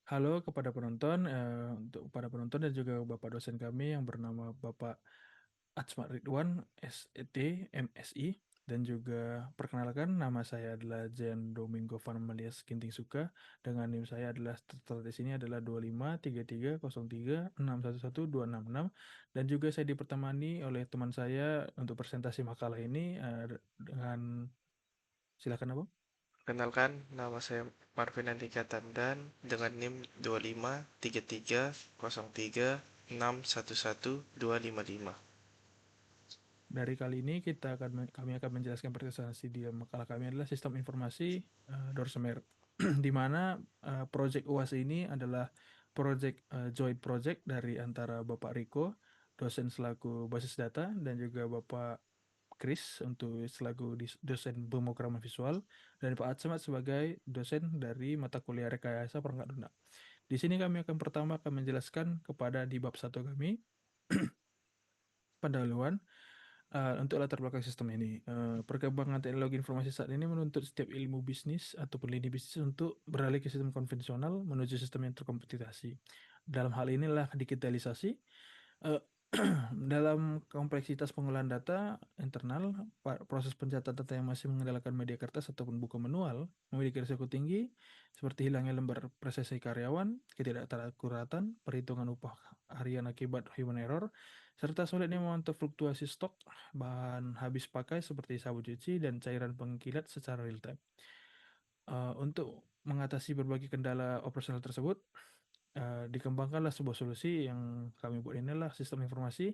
Halo kepada penonton, untuk para penonton dan juga Bapak dosen kami yang bernama Bapak Atsmat Ridwan, SET, MSI, dan juga perkenalkan nama saya adalah Jen Domingo Farmalias Ginting Suka, dengan NIM saya adalah tertera di sini adalah 253303611266, dan juga saya dipertemani oleh teman saya untuk presentasi makalah ini dengan silakan Abang. Kenalkan, nama saya Marvin Andika Tandan dengan NIM 253303611255. Dari kali ini kami akan menjelaskan presentasi di makalah kami adalah sistem informasi Doorsemer, di mana proyek UAS ini adalah joint project dari antara Bapak Riko, dosen selaku basis data, dan juga Bapak Chris untuk selaku dosen pemrograman visual, dan Pak Atsmat sebagai dosen dari mata kuliah rekayasa perangkat lunak. Di sini kami akan menjelaskan kepada di bab satu kami pendahuluan. Untuk latar belakang sistem ini, perkembangan teknologi informasi saat ini menuntut setiap ilmu bisnis ataupun lini bisnis untuk beralih ke sistem konvensional menuju sistem yang terkomputasi. Dalam hal inilah digitalisasi. eh, Dalam kompleksitas pengolahan data internal, proses pencatatan data yang masih mengandalkan media kertas ataupun buku manual memiliki risiko tinggi, seperti hilangnya lembar presisi karyawan, ketidakakuratan, perhitungan upah harian akibat human error, serta sulitnya memantau fluktuasi stok bahan habis pakai seperti sabun cuci dan cairan pengkilat secara real time. Untuk mengatasi berbagai kendala operasional tersebut, dikembangkanlah sebuah solusi yang kami buat inilah sistem informasi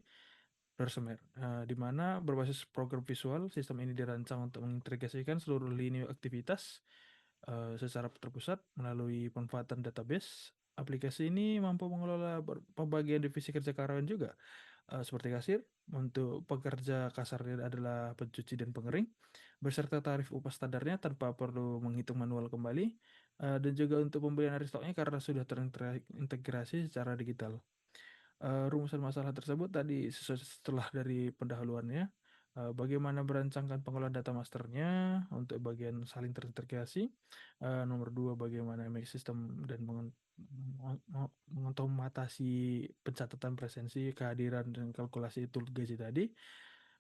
Doorsemer, di mana berbasis program visual, sistem ini dirancang untuk mengintegrasikan seluruh lini aktivitas secara terpusat melalui pemanfaatan database. Aplikasi ini mampu mengelola pembagian divisi kerja karyawan juga, seperti kasir, untuk pekerja kasarnya adalah pencuci dan pengering, beserta tarif upah standarnya tanpa perlu menghitung manual kembali, dan juga untuk pembelian hari stoknya karena sudah terintegrasi secara digital. Rumusan masalah tersebut tadi setelah dari pendahuluannya, bagaimana merancangkan pengelolaan data masternya untuk bagian saling terintegrasi. Nomor dua, bagaimana make sistem dan mengotomatasi pencatatan presensi, kehadiran dan kalkulasi tool gaji tadi.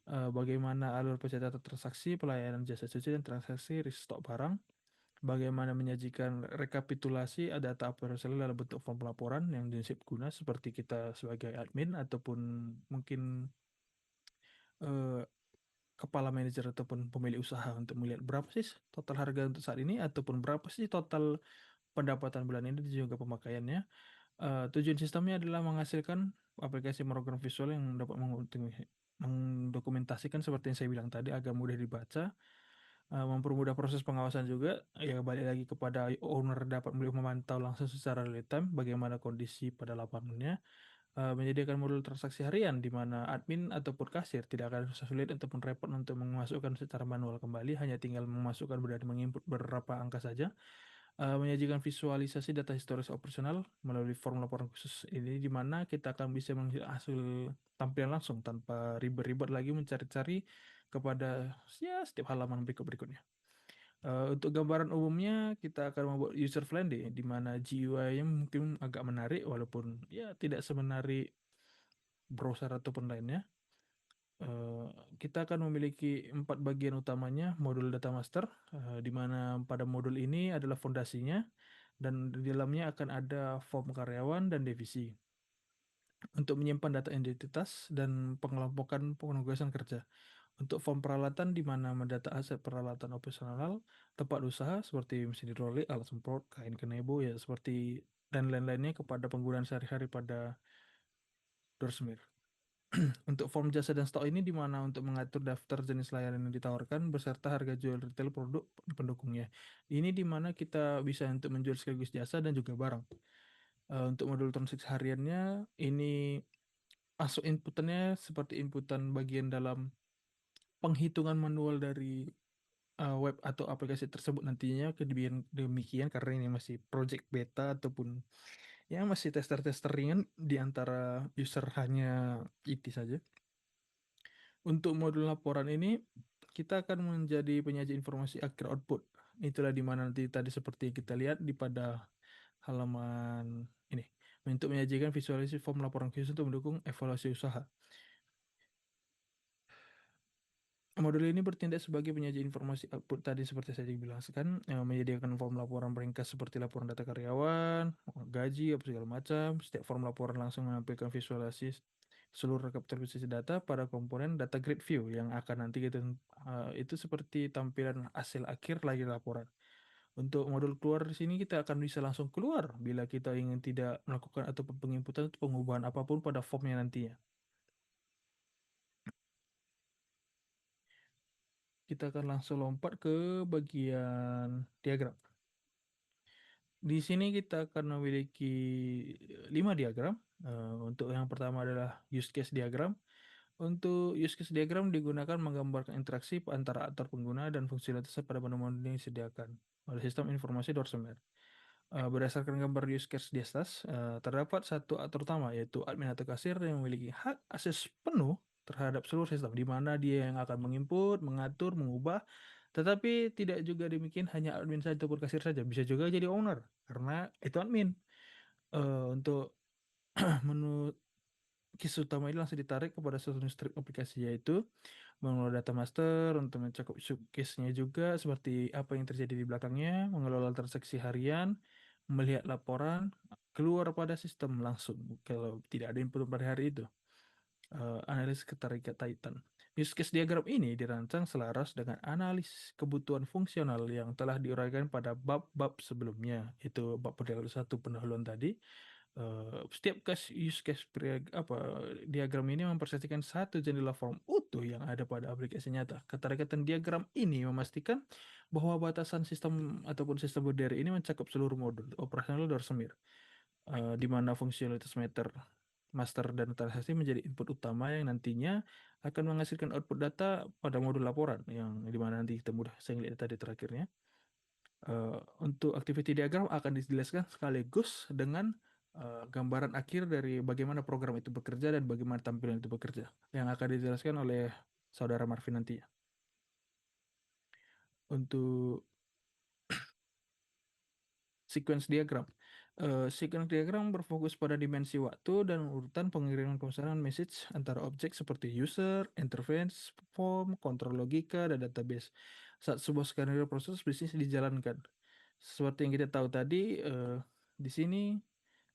Bagaimana alur pencatatan transaksi, pelayanan jasa cuci dan transaksi restock barang. Bagaimana menyajikan rekapitulasi data operasional dalam bentuk form laporan yang dinsip guna seperti kita sebagai admin ataupun mungkin eh, kepala manajer ataupun pemilik usaha untuk melihat berapa sih total harga untuk saat ini ataupun berapa sih total pendapatan bulan ini dan juga pemakaiannya. Tujuan sistemnya adalah menghasilkan aplikasi program visual yang dapat mendokumentasikan seperti yang saya bilang tadi agar mudah dibaca, mempermudah proses pengawasan juga. Ya, balik lagi kepada owner dapat melihat memantau langsung secara real time bagaimana kondisi pada lapangannya. Menyediakan modul transaksi harian di mana admin ataupun kasir tidak akan susah sulit ataupun repot untuk memasukkan secara manual kembali, hanya tinggal memasukkan dan menginput beberapa angka saja. Menyajikan visualisasi data historis operasional melalui form laporan khusus ini di mana kita akan bisa menghasil hasil tampilan langsung tanpa ribet-ribet lagi mencari-cari kepada ya setiap halaman berikut-berikutnya. Untuk gambaran umumnya kita akan membuat user friendly di mana GUI-nya mungkin agak menarik walaupun ya tidak semenarik browser ataupun lainnya. Eh, Kita akan memiliki 4 bagian utamanya modul data master, di mana pada modul ini adalah fondasinya dan di dalamnya akan ada form karyawan dan divisi untuk menyimpan data identitas dan pengelompokan penugasan kerja. Untuk form peralatan di mana mendata aset peralatan operasional tempat usaha seperti mesin hidrolik, alat semprot, kain kenebo ya seperti dan lain-lainnya kepada penggunaan sehari-hari pada Dorsmir. Untuk form jasa dan stok ini di mana untuk mengatur daftar jenis layanan yang ditawarkan beserta harga jual retail produk pendukungnya. Ini di mana kita bisa untuk menjual sekaligus jasa dan juga barang. Untuk modul transaksi hariannya ini masuk inputannya seperti inputan bagian dalam penghitungan manual dari web atau aplikasi tersebut nantinya kemudian demikian karena ini masih project beta ataupun ya masih tester-tester ringan di antara user hanya IT saja. Untuk modul laporan ini kita akan menjadi penyaji informasi akhir output. Itulah di mana nanti tadi seperti kita lihat di pada halaman ini untuk menyajikan visualisasi form laporan khusus untuk mendukung evaluasi usaha. Modul ini bertindak sebagai penyaji informasi output tadi seperti saya jelaskan, menyediakan form laporan ringkas seperti laporan data karyawan, gaji, apa segala macam. Setiap form laporan langsung menampilkan visualisasi seluruh rekapitulasi data pada komponen data grid view yang akan nanti kita itu seperti tampilan hasil akhir lagi laporan. Untuk modul keluar di sini kita akan bisa langsung keluar bila kita ingin tidak melakukan atau penginputan atau pengubahan apapun pada formnya nantinya. Kita akan langsung lompat ke bagian diagram. Di sini kita akan memiliki 5 diagram. Untuk yang pertama adalah use case diagram. Untuk use case diagram digunakan menggambarkan interaksi antara aktor pengguna dan fungsionalitas pada penemuan yang disediakan oleh sistem informasi Doorsemer. Berdasarkan gambar use case di atas, terdapat satu aktor utama yaitu admin atau kasir yang memiliki hak akses penuh terhadap seluruh sistem, di mana dia yang akan menginput, mengatur, mengubah. Tetapi tidak juga demikian hanya admin saja ataupun kasir saja, bisa juga jadi owner karena itu admin. Untuk menu case utama ini langsung ditarik kepada suatu strip aplikasi, yaitu mengelola data master untuk mencakup case-nya juga seperti apa yang terjadi di belakangnya, mengelola transaksi harian, melihat laporan, keluar pada sistem langsung kalau tidak ada input pada hari itu. Analis keterkaitan. Use case diagram ini dirancang selaras dengan analis kebutuhan fungsional yang telah diuraikan pada bab-bab sebelumnya, itu bab satu pendahuluan tadi. Setiap use case diagram ini mempresentasikan satu jendela form utuh yang ada pada aplikasi nyata. Keterkaitan diagram ini memastikan bahwa batasan sistem ataupun sistem berdiri ini mencakup seluruh modul operasional Doorsemir, di mana fungsionalitas master dan transaksi menjadi input utama yang nantinya akan menghasilkan output data pada modul laporan yang di mana nanti kita mudah saya lihat tadi terakhirnya. Untuk activity diagram akan dijelaskan sekaligus dengan gambaran akhir dari bagaimana program itu bekerja dan bagaimana tampilan itu bekerja yang akan dijelaskan oleh saudara Marvin nantinya. Untuk sequence diagram. Sequence diagram berfokus pada dimensi waktu dan urutan pengiriman pemesanan message antara objek seperti user, interface, form, kontrol logika, dan database saat sebuah skenario proses bisnis dijalankan. Seperti yang kita tahu tadi, di sini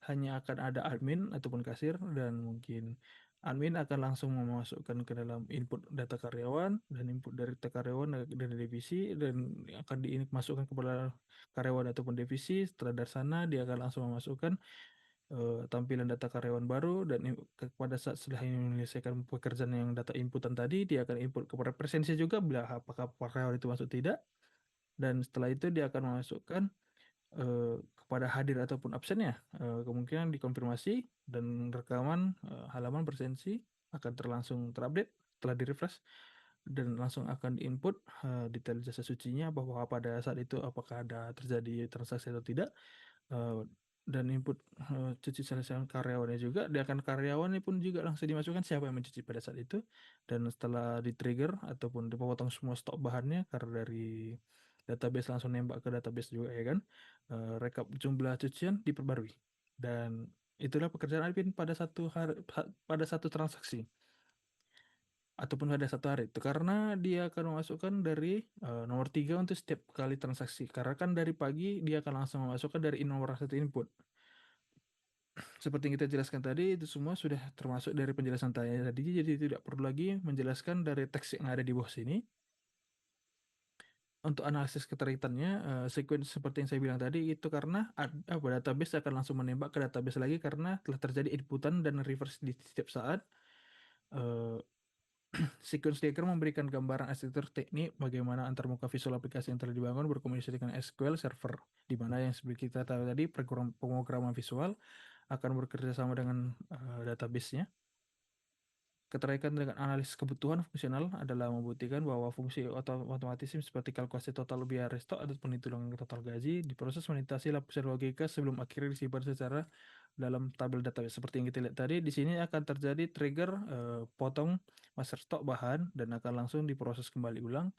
hanya akan ada admin ataupun kasir, dan mungkin admin akan langsung memasukkan ke dalam input data karyawan dan input dari data karyawan dari divisi dan akan dimasukkan kepada karyawan ataupun divisi. Setelah dari sana dia akan langsung memasukkan tampilan data karyawan baru, dan pada saat setelah ini menyelesaikan pekerjaan yang data inputan tadi, dia akan input kepada presensi juga bila apakah karyawan itu masuk tidak, dan setelah itu dia akan memasukkan kepada hadir ataupun absennya. Kemungkinan dikonfirmasi dan rekaman halaman presensi akan terlangsung terupdate setelah di-refresh dan langsung akan diinput detail jasa sucinya bahwa pada saat itu apakah ada terjadi transaksi atau tidak. Eh, dan input cuci selesai karyawannya juga, dia akan karyawan ini pun juga langsung dimasukkan siapa yang mencuci pada saat itu, dan setelah di trigger ataupun dipotong semua stok bahannya karena dari database langsung nembak ke database juga ya kan. Rekap jumlah cucian diperbarui, dan itulah pekerjaan admin pada satu hari, pada satu transaksi ataupun pada satu hari itu, karena dia akan memasukkan dari nomor 3 untuk setiap kali transaksi, karena kan dari pagi dia akan langsung memasukkan dari nomor satu input. Seperti yang kita jelaskan tadi, itu semua sudah termasuk dari penjelasan tanya tadi, jadi tidak perlu lagi menjelaskan dari teks yang ada di bawah sini. Untuk analisis keterkaitannya, sequence seperti yang saya bilang tadi, itu karena database akan langsung menembak ke database lagi karena telah terjadi inputan dan reverse di setiap saat. Eh, Sequence diagram memberikan gambaran arsitektur teknik bagaimana antarmuka visual aplikasi yang telah dibangun berkomunikasi dengan SQL Server, di mana yang seperti kita tahu tadi pemrograman visual akan bekerja sama dengan database-nya. Keterkaitan dengan analis kebutuhan fungsional adalah membuktikan bahwa fungsi otomatis seperti kalkulasi total biaya restock atau penghitungan total gaji diproses melintasi lapisan logika sebelum akhirnya disimpan secara dalam tabel database. Seperti yang kita lihat tadi, di sini akan terjadi trigger potong master stok bahan dan akan langsung diproses kembali ulang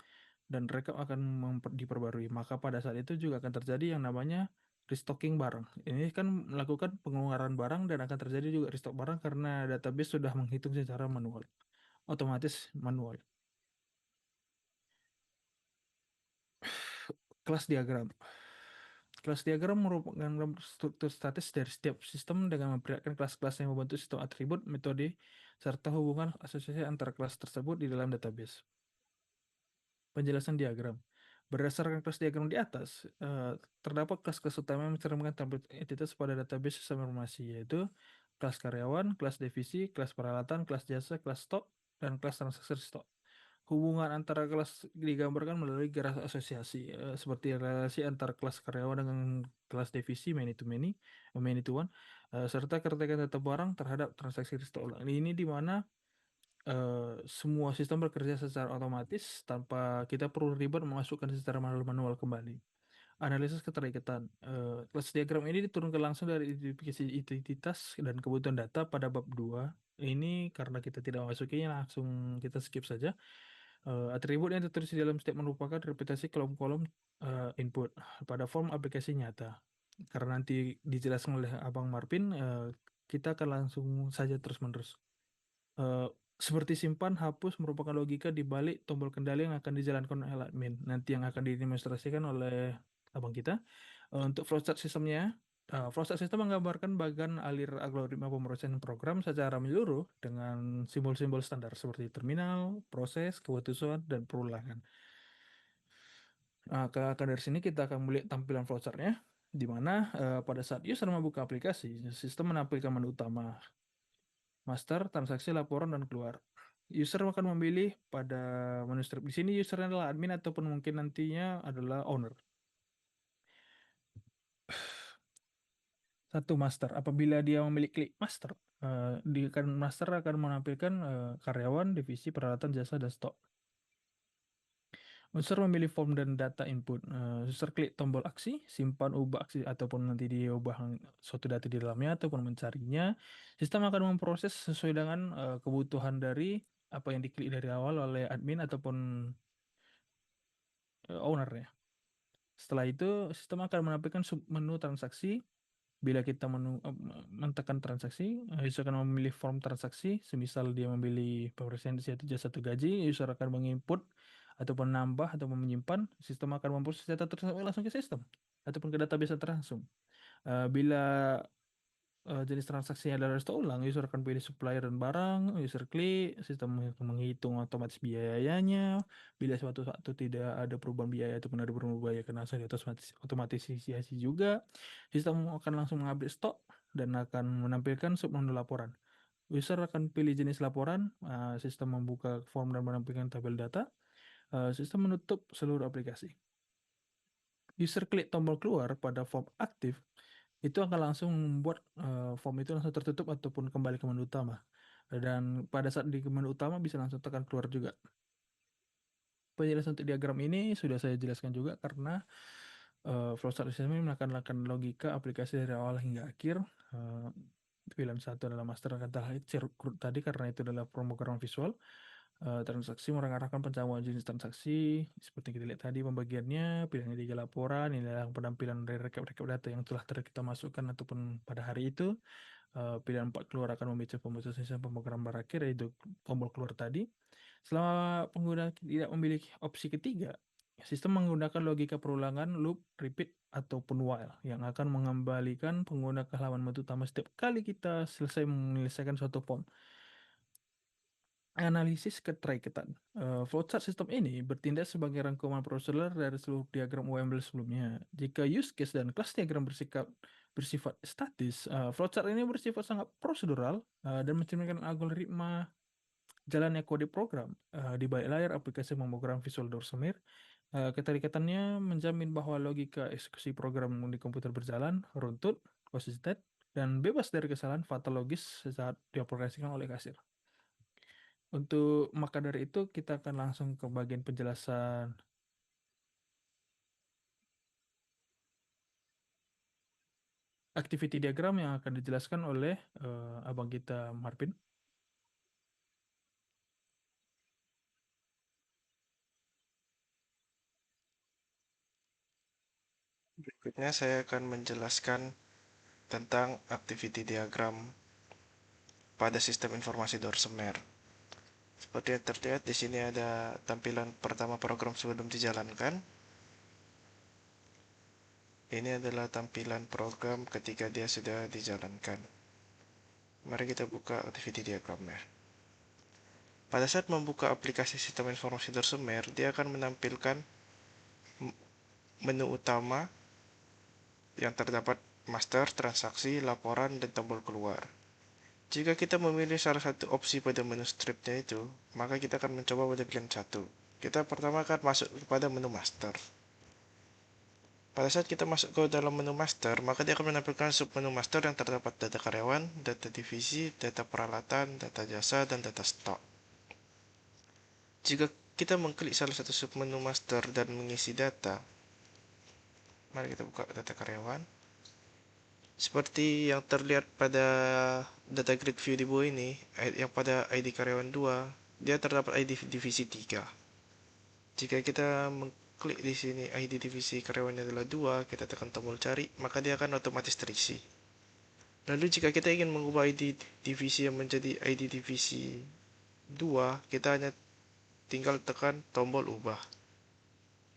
dan rekap akan diperbarui. Maka pada saat itu juga akan terjadi yang namanya restocking barang. Ini kan melakukan pengeluaran barang dan akan terjadi juga restock barang karena database sudah menghitung secara manual, otomatis manual. Kelas diagram. Kelas diagram merupakan struktur statis dari setiap sistem dengan memperlihatkan kelas-kelas yang membentuk sistem atribut, metode, serta hubungan asosiasi antara kelas tersebut di dalam database. Penjelasan diagram. Berdasarkan kelas diagram di atas, terdapat kelas-kelas utama yang mencerminkan tampil entitas pada database sistem informasi, yaitu kelas karyawan, kelas divisi, kelas peralatan, kelas jasa, kelas stok, dan kelas transaksi stok. Hubungan antara kelas digambarkan melalui garis asosiasi, seperti relasi antara kelas karyawan dengan kelas divisi many to many, many to one, serta keterkaitan data barang terhadap transaksi stok ulang. Ini di mana semua sistem bekerja secara otomatis tanpa kita perlu ribet memasukkan secara manual kembali. Analisis keterikatan. Kelas diagram ini diturunkan langsung dari identifikasi identitas dan kebutuhan data pada bab 2. Ini karena kita tidak memasukinya, langsung kita skip saja. Atribut yang tertulis di dalam step merupakan reputasi kolom-kolom input pada form aplikasi nyata. Karena nanti dijelaskan oleh Abang Marvin, kita akan langsung saja terus-menerus. Eh, Seperti simpan, hapus merupakan logika di balik tombol kendali yang akan dijalankan oleh admin. Nanti yang akan didemonstrasikan oleh abang kita. Untuk flowchart sistemnya, flowchart sistem menggambarkan bagian alir algoritma pemrosesan program secara menyeluruh dengan simbol-simbol standar seperti terminal, proses, keputusan, dan perulangan. Dari sini kita akan melihat tampilan flowchartnya, di mana pada saat user membuka aplikasi, sistem menampilkan menu utama, master, transaksi, laporan, dan keluar. User akan memilih pada menu strip. Di sini user adalah admin ataupun mungkin nantinya adalah owner. Satu master. Apabila dia memilih klik master, di kan master akan menampilkan karyawan, divisi, peralatan, jasa, dan stok. User memilih form dan data input. User klik tombol aksi, simpan, ubah aksi, ataupun nanti dia ubah suatu data di dalamnya, ataupun mencarinya. Sistem akan memproses sesuai dengan kebutuhan dari apa yang diklik dari awal oleh admin ataupun owner ya. Setelah itu, sistem akan menampilkan submenu transaksi. Bila kita menekan transaksi, user akan memilih form transaksi. Semisal dia memilih preferensi atau jasa satu gaji, user akan menginput ataupun nambah ataupun menyimpan. Sistem akan memproses data tersebut langsung ke sistem ataupun ke database langsung. Bila jenis transaksinya adalah resto ulang, user akan pilih supplier dan barang, user klik, sistem menghitung otomatis biayanya. Bila suatu waktu tidak ada perubahan biaya ataupun ada perubahan biaya kena langsung otomatisasi juga, sistem akan langsung mengambil stok dan akan menampilkan submenu laporan. User akan pilih jenis laporan, sistem membuka form dan menampilkan tabel data, sistem menutup seluruh aplikasi. User klik tombol keluar pada form aktif, itu akan langsung membuat form itu langsung tertutup ataupun kembali ke menu utama. Dan pada saat di menu utama bisa langsung tekan keluar juga. Penjelasan untuk diagram ini sudah saya jelaskan juga karena flowchart system ini melakukan logika aplikasi dari awal hingga akhir. Pilihan satu adalah master kata tadi karena itu adalah pemrograman visual. Transaksi mengarahkan pencampuran jenis transaksi seperti kita lihat tadi pembagiannya, pilihan tiga laporan, ini adalah penampilan dari rekap-rekap data yang telah kita masukkan ataupun pada hari itu. Pilihan 4 keluar akan membaca pembahasan sistem pemrograman berakhir yaitu tombol keluar tadi. Selama pengguna tidak memiliki opsi ketiga, sistem menggunakan logika perulangan, loop, repeat, ataupun while yang akan mengembalikan pengguna ke halaman menu utama setiap kali kita selesai menyelesaikan suatu form. Analisis keterikatan. Flowchart sistem ini bertindak sebagai rangkuman prosedur dari seluruh diagram UML sebelumnya. Jika use case dan kelas diagram bersifat statis, flowchart ini bersifat sangat prosedural dan mencerminkan algoritma jalannya kode program di balik layar aplikasi pemrograman Visual Doorsemir. Keterikatannya menjamin bahwa logika eksekusi program di komputer berjalan, runtut, konsisten, dan bebas dari kesalahan patologis saat dioperasikan oleh kasir. Untuk maka dari itu kita akan langsung ke bagian penjelasan activity diagram yang akan dijelaskan oleh abang kita Marvin. Berikutnya saya akan menjelaskan tentang activity diagram pada sistem informasi Doorsemer. Seperti yang terlihat di sini ada tampilan pertama program sebelum dijalankan. Ini adalah tampilan program ketika dia sudah dijalankan. Mari kita buka activity diagramnya. Pada saat membuka aplikasi sistem informasi Doorsemer, dia akan menampilkan menu utama yang terdapat master, transaksi, laporan, dan tombol keluar. Jika kita memilih salah satu opsi pada menu stripnya itu, maka kita akan mencoba pada pilihan satu. Kita pertama akan masuk kepada menu master. Pada saat kita masuk ke dalam menu master, maka dia akan menampilkan submenu master yang terdapat data karyawan, data divisi, data peralatan, data jasa, dan data stok. Jika kita mengklik salah satu submenu master dan mengisi data, mari kita buka data karyawan. Seperti yang terlihat pada data grid view di bawah ini, yang pada ID karyawan 2, dia terdapat ID divisi 3. Jika kita mengklik di sini ID divisi karyawannya adalah 2, kita tekan tombol cari, maka dia akan otomatis terisi. Lalu jika kita ingin mengubah ID divisi yang menjadi ID divisi 2, kita hanya tinggal tekan tombol ubah.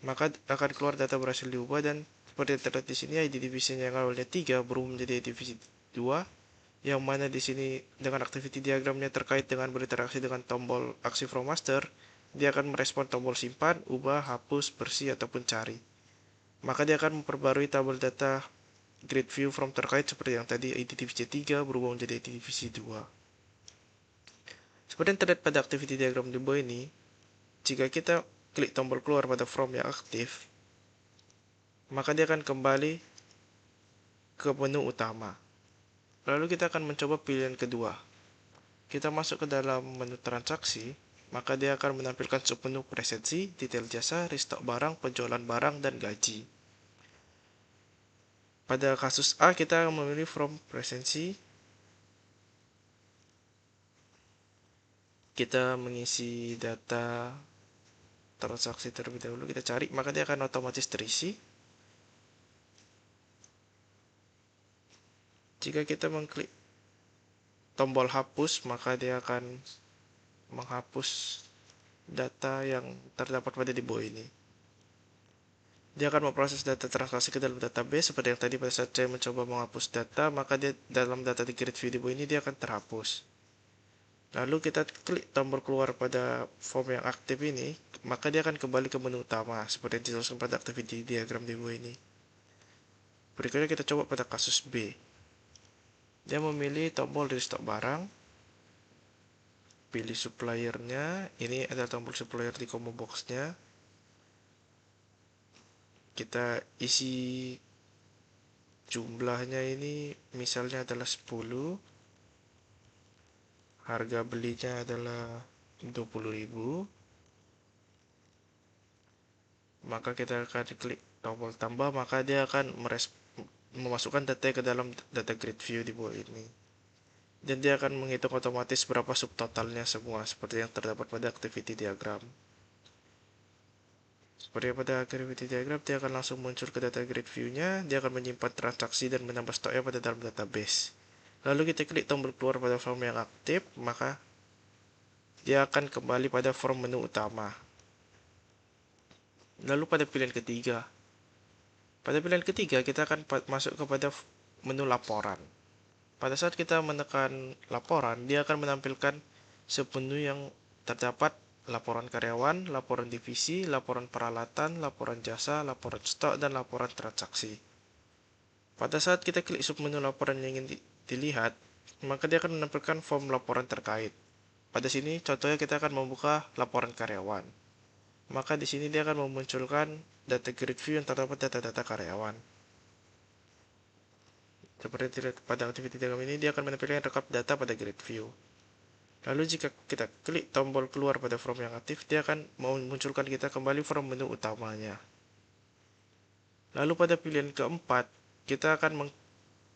Maka akan keluar data berhasil diubah, dan seperti yang terlihat di sini ID divisinya yang awalnya 3 berubah menjadi ID divisi 2, yang mana di sini dengan activity diagramnya terkait dengan berinteraksi dengan tombol aksi from master, dia akan merespon tombol simpan, ubah, hapus, bersih, ataupun cari. Maka dia akan memperbarui tabel data grid view from terkait seperti yang tadi ID divisi 3 berubah menjadi ID divisi 2. Seperti yang terlihat pada activity diagram di bawah ini, jika kita klik tombol keluar pada from yang aktif, maka dia akan kembali ke menu utama. Lalu kita akan mencoba pilihan kedua. Kita masuk ke dalam menu transaksi, maka dia akan menampilkan submenu presensi, detail jasa, restock barang, penjualan barang, dan gaji. Pada kasus A, kita memilih from presensi. Kita mengisi data transaksi terlebih dahulu, kita cari, maka dia akan otomatis terisi. Jika kita mengklik tombol hapus, maka dia akan menghapus data yang terdapat pada di bawah ini. Dia akan memproses data transaksi ke dalam database seperti yang tadi pada saat saya mencoba menghapus data, maka dia dalam data di grid view di bawah ini dia akan terhapus. Lalu kita klik tombol keluar pada form yang aktif ini, maka dia akan kembali ke menu utama seperti yang dijelaskan pada activity diagram di bawah ini. Berikutnya kita coba pada kasus B. Dia memilih tombol restock barang, pilih suppliernya, ini ada tombol supplier di combo boxnya. Kita isi jumlahnya, ini misalnya adalah 10, harga belinya adalah 20.000, maka kita akan klik tombol tambah, maka dia akan memasukkan data ke dalam data grid view di bawah ini, dan dia akan menghitung otomatis berapa subtotalnya semua seperti yang terdapat pada activity diagram. Seperti pada activity diagram, dia akan langsung muncul ke data grid view-nya, dia akan menyimpan transaksi dan menambah stoknya pada dalam database. Lalu kita klik tombol keluar pada form yang aktif, maka dia akan kembali pada form menu utama. Lalu pada pilihan ketiga, kita akan masuk kepada menu laporan. Pada saat kita menekan laporan, dia akan menampilkan submenu yang terdapat laporan karyawan, laporan divisi, laporan peralatan, laporan jasa, laporan stok, dan laporan transaksi. Pada saat kita klik submenu laporan yang ingin dilihat, maka dia akan menampilkan form laporan terkait. Pada sini contohnya kita akan membuka laporan karyawan. Maka di sini dia akan memunculkan data grid view yang terdapat data-data karyawan. Seperti pada activity diagram ini, dia akan menampilkan rekap data pada grid view. Lalu jika kita klik tombol keluar pada form yang aktif, dia akan memunculkan kita kembali form menu utamanya. Lalu pada pilihan keempat, kita akan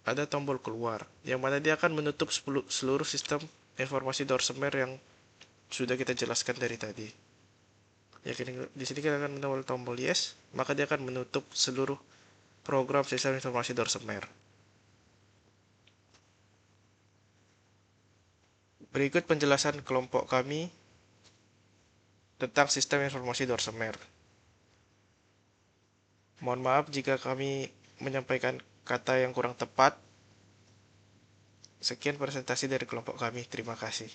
ada tombol keluar, yang mana dia akan menutup seluruh sistem informasi Doorsemer yang sudah kita jelaskan dari tadi. Ya, di sini kita akan menekan tombol yes, maka dia akan menutup seluruh program sistem informasi Dorsemer. Berikut penjelasan kelompok kami tentang sistem informasi Dorsemer. Mohon maaf jika kami menyampaikan kata yang kurang tepat. Sekian presentasi dari kelompok kami. Terima kasih.